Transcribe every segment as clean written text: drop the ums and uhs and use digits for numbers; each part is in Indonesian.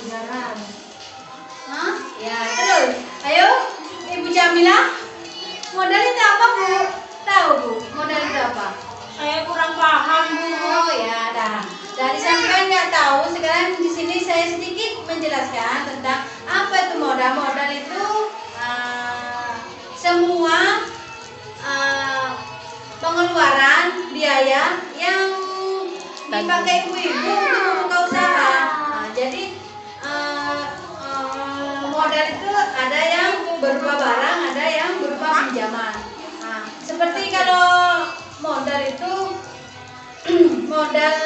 kedengaran. Hah? Ya, terus. Ayo, Ibu Jamila. Modal itu apa, Bu? Tahu, Bu? Modal itu apa? Saya kurang paham, Bu. Oh ya, dah. Dari sampean nggak tahu, sekarang di sini saya sedikit menjelaskan tentang apa itu modal. Modal itu semua pengeluaran biaya yang dipakai ibu-ibu untuk membuka usaha. Jadi modal itu ada yang berupa barang, ada yang berupa pinjaman. Seperti kalau modal itu modal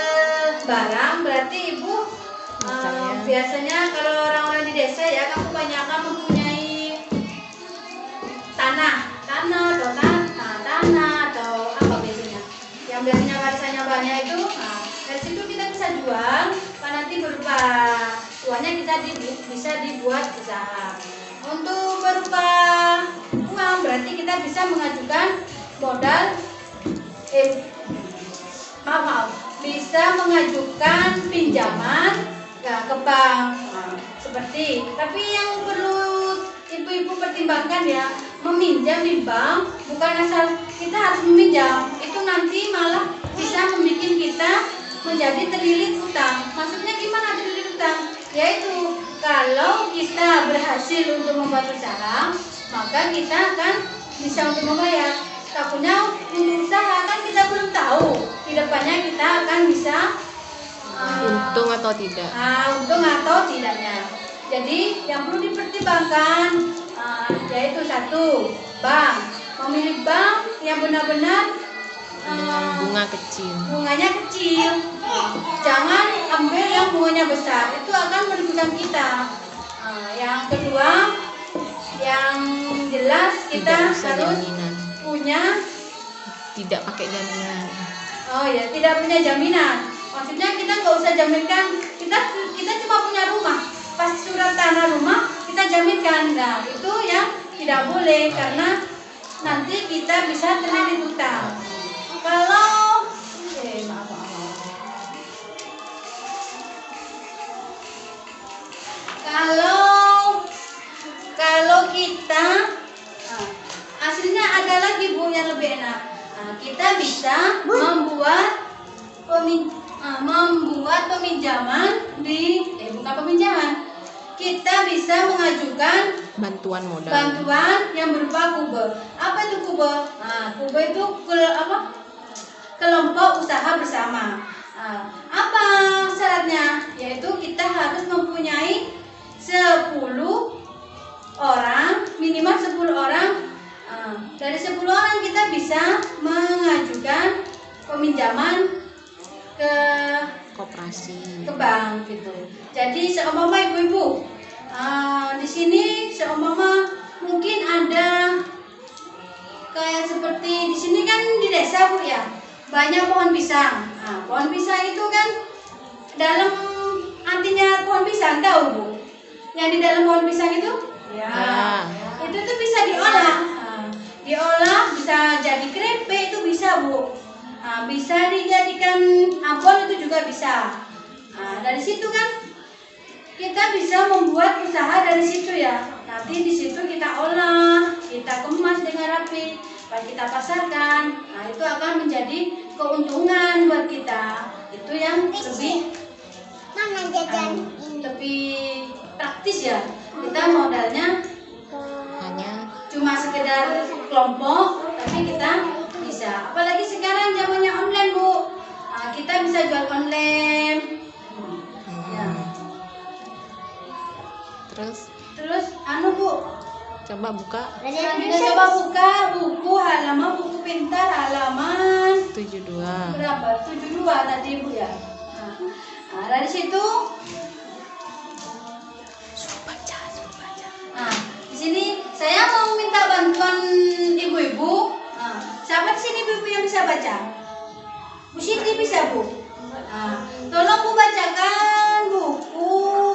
barang, berarti ibu biasanya kalau orang-orang di desa ya kan kebanyakan mempunyai tanah atau apa biasanya yang biasanya warisannya banyak itu. Dari situ kita bisa jual, nanti berupa uangnya kita bisa dibuat usaha. Untuk berupa uang berarti kita bisa mengajukan modal bisa mengajukan pinjaman ke bank seperti. Tapi yang perlu ibu-ibu pertimbangkan ya, meminjam di bank bukan asal kita harus meminjam, itu nanti malah bisa membuat kita menjadi terlilit utang. Maksudnya gimana terlilit utang? Yaitu kalau kita berhasil untuk membuat usaha, maka kita akan bisa untuk membayar. Takutnya untuk usaha kan kita belum tahu di depannya kita akan bisa untung atau tidak. Untung atau tidaknya. Jadi yang perlu dipertimbangkan yaitu satu, bank. Memilih bank yang benar-benar bunga kecil. Bunganya kecil. Jangan ambil yang bunganya besar, itu akan merugikan kita. Yang kedua, yang jelas kita harus punya tidak pakai jaminan. Oh ya, tidak punya jaminan. Maksudnya kita nggak usah jaminkan, kita cuma punya rumah, pas surat tanah rumah kita jaminkan. Nah itu yang tidak boleh karena nanti kita bisa terlilit utang. Kalau kita aslinya ada lagi Bu yang lebih enak. Kita bisa membuat peminjaman bukan peminjaman. Kita bisa mengajukan bantuan modal. Bantuan yang berupa kube. Apa itu kube? Kube itu kelompok usaha bersama. Apa syaratnya? Yaitu kita harus mempunyai 10 orang, minimal 10 orang. Dari 10 orang kita bisa mengajukan peminjaman ke koperasi, ke bank gitu. Jadi seumpama ibu-ibu di sini seumpama mungkin ada kayak seperti di sini kan di desa Bu ya, banyak pohon pisang. Pohon pisang itu kan dalam artinya pohon pisang tahu Bu? Yang di dalam pohon pisang itu? Ya. Itu tuh bisa diolah. Diolah bisa jadi keripik itu bisa Bu. Bisa dijadikan abon itu juga bisa. Dari situ kan kita bisa membuat usaha dari situ ya. Nanti di situ kita olah, kita kemas dengan rapi, lalu kita pasarkan. Itu akan menjadi keuntungan buat kita. Itu yang lebih praktis ya. Kita modalnya hanya cuma sekedar kelompok, tapi kita bisa. Apalagi sekarang zamannya online Bu. Kita bisa jual online. Ya. Terus Bu, coba buka. Selanjutnya coba buka buku pintar halaman 72. berapa? 72 tadi Bu ya. Dari situ Suruh baca. di sini saya mau minta bantuan ibu-ibu. Siapa di sini ibu-ibu yang bisa baca? Bu Siti bisa Bu? Tolong Bu bacakan buku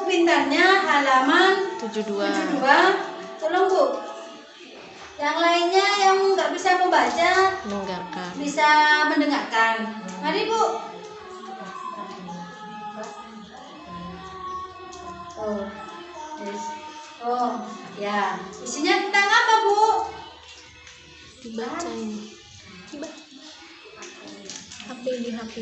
pintarnya halaman 72. Tolong Bu. Yang lainnya yang nggak bisa membaca Mendengarkan. bisa mendengarkan. Mari Bu. Oh, yes. Oh, ya. Isinya tentang apa, Bu? Dibaca ini. Coba. HP di HP.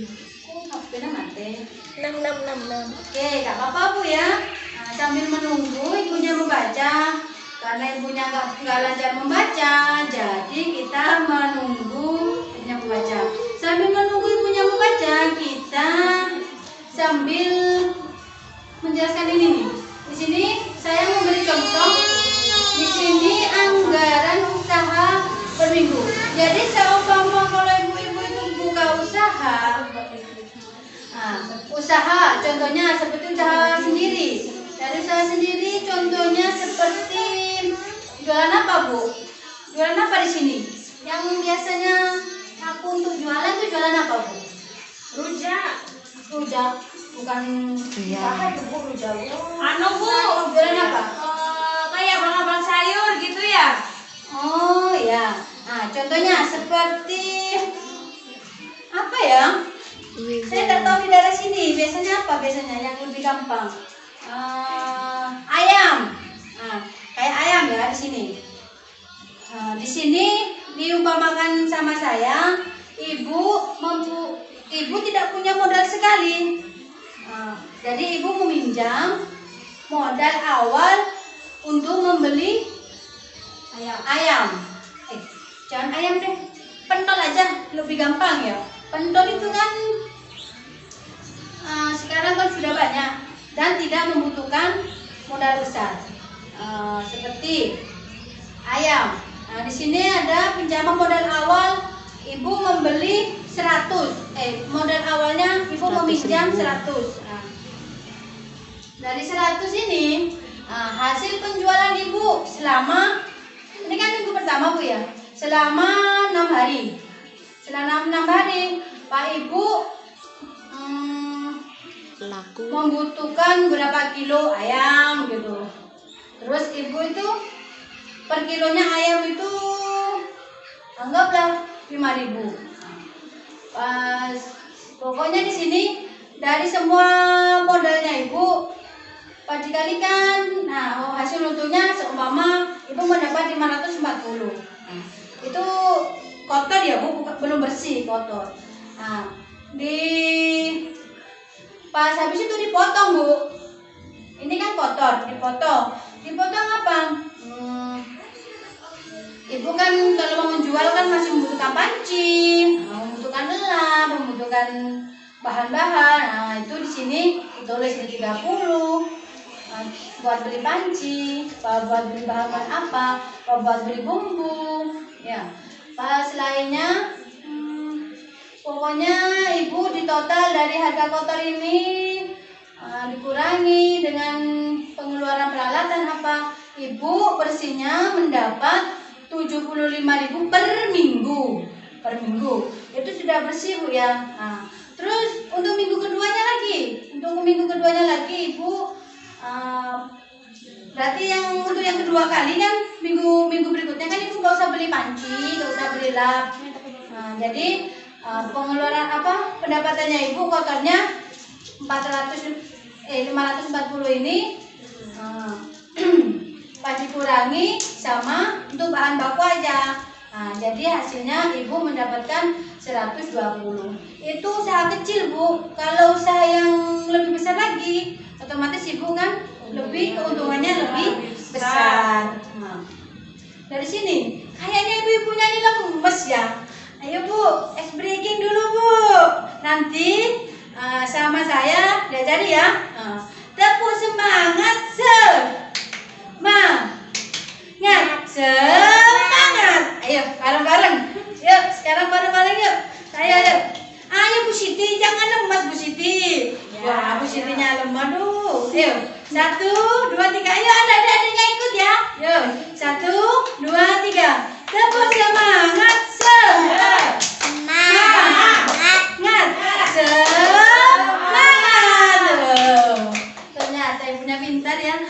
Oh, HP-nya mati. 6666. Oke, gak apa-apa, Bu ya. Nah, sambil menunggu ibunya membaca. Karena ibunya nggak lancar membaca, jadi kita menunggu ibunya membaca. Sambil menunggu ibunya membaca, kita sambil menjelaskan ini nih. Di sini saya memberi contoh. Di sini anggaran usaha per minggu. Jadi seumpama kalau ibu-ibu itu buka usaha, usaha contohnya seperti usaha sendiri. Dari usaha sendiri contohnya seperti jualan apa, Bu? Jualan apa di sini? Yang biasanya aku untuk jualan tuh jualan apa, Bu? Rujak. Rujak. Bukan usaha itu, Bu, rujak. Anu, Bu, Jualan apa? kayak abang-abang sayur gitu ya? Oh ya. Nah, contohnya seperti apa ya? Saya tak tahu di daerah sini. Biasanya apa? Biasanya yang lebih gampang. Ayam. Nah, kayak ayam ya di sini. Di sini diumpamakan sama saya, ibu tidak punya modal sekali. Jadi ibu meminjam modal awal untuk membeli ayam. Jangan ayam deh, pentol aja lebih gampang ya. Pentol itu kan sekarang kan sudah banyak dan tidak membutuhkan modal besar. Seperti ayam. Nah, di sini ada pinjaman modal awal, ibu membeli 100. Modal awalnya ibu meminjam 100. Dari 100 ini hasil penjualan ibu selama ini kan minggu pertama, Bu ya. Selama 6 hari. Selama 6 hari, Pak Ibu laku membutuhkan berapa kilo ayam gitu. Terus ibu itu per kilonya ayam itu anggaplah 5.000. Pas pokoknya di sini dari semua modalnya ibu pas dikalikan, nah hasil untungnya seumpama ibu mendapat 540. Itu kotor ya, Bu, belum bersih, kotor. Nah, pas habis itu dipotong, Bu. Ini kan kotor, dipotong. Dipotong apa? Ibu kan kalau mau menjual kan masih membutuhkan panci, membutuhkan lem, membutuhkan bahan-bahan. Nah, itu di sini ditulis di 30. Buat beli panci, buat beli bahan-bahan apa, buat beli bumbu. Ya. Pas lainnya pokoknya ibu di total dari harga kotor ini dikurangi dengan pengeluaran peralatan apa, ibu bersihnya mendapat 75.000 per minggu. Per minggu. Itu sudah bersih, Bu ya. Nah, terus untuk minggu keduanya lagi ibu berarti untuk yang kedua kali kan minggu berikutnya kan ibu gak usah beli panci, gak usah beli lap. Jadi pengeluaran pendapatannya ibu kotornya 540 ini pas dikurangi sama untuk bahan baku aja. Jadi hasilnya ibu mendapatkan 120. Itu usaha kecil, Bu. Kalau usaha yang lebih besar lagi, otomatis ibu kan keuntungannya lebih besar. Dari sini kayaknya ibu-ibunya ini lemes ya. Ayo, Bu, ice breaking dulu, Bu. Nanti sama saya diajari ya. Tepuk semangat, semangat. Ayo, bareng-bareng. Yuk, sekarang bareng-bareng yuk. Ayo. Ayo, Bu Siti, jangan lemas, Bu Siti. Wah, Bu Sitinya lemah, aduh. Ayo, 1, 2, 3. Ayo, adik-adiknya ikut ya. Yuk, 1, 2, 3. Tepuk semangat, semangat. Ternyata ibunya pintar ya.